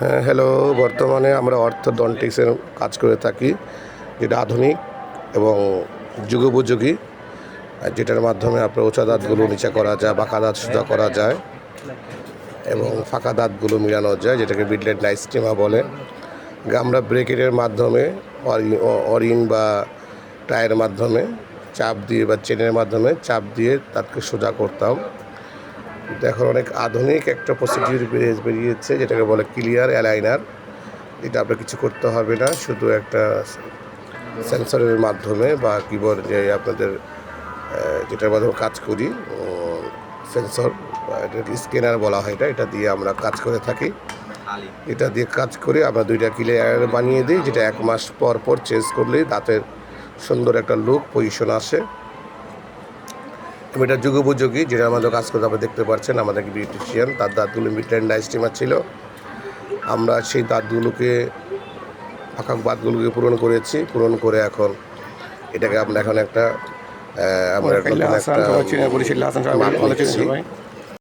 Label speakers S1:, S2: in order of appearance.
S1: হ্যাঁ, হ্যালো। বর্তমানে আমরা অর্থোডন্টিক্সের কাজ করে থাকি, যেটা আধুনিক এবং যুগোপযোগী, যেটার মাধ্যমে আপনার উঁচা দাঁতগুলো নিচে করা যায়, বাঁকা দাঁত সোজা করা যায় এবং ফাঁকা দাঁতগুলো মিলানো যায়, যেটাকে বিডলেট নাইস্টিমা বলে। আমরা ব্রেকেটের মাধ্যমে অরিং বা টায়ারের মাধ্যমে চাপ দিয়ে বা চেনের মাধ্যমে চাপ দিয়ে দাঁতকে সোজা করতাম। কিন্তু এখন অনেক আধুনিক একটা প্রসিডিউর বেরিয়েছে, যেটাকে বলে ক্লিয়ার অ্যালাইনার। এটা আপনার কিছু করতে হবে না, শুধু একটা সেন্সরের মাধ্যমে বা কিবোর্ড যে আপনাদের যেটার মাধ্যমে কাজ করি, সেন্সর বা এটাকে স্ক্যানার বলা হয়, এটা দিয়ে আমরা কাজ করে থাকি। এটা দিয়ে কাজ করে আমরা 2টা ক্লিয়ার বানিয়ে দিই, যেটা 1 মাস পর পর চেঞ্জ করলেই দাঁতের সুন্দর একটা লুক পজিশন আসে। এবং এটা যুগোপযোগী, যেটা আমাদের কাজ করতে আপনারা দেখতে পাচ্ছেন। আমাদের বিউটিশিয়ান, তার দাঁতগুলো মিডল্যান্ড ডাইস্টিমার ছিল। আমরা সেই দাঁতগুলোকে ফাঁকা দাঁতগুলোকে পূরণ করে এখন এটাকে আমরা এখন একটা আমরা নতুন একটা মাপ নিচ্ছি।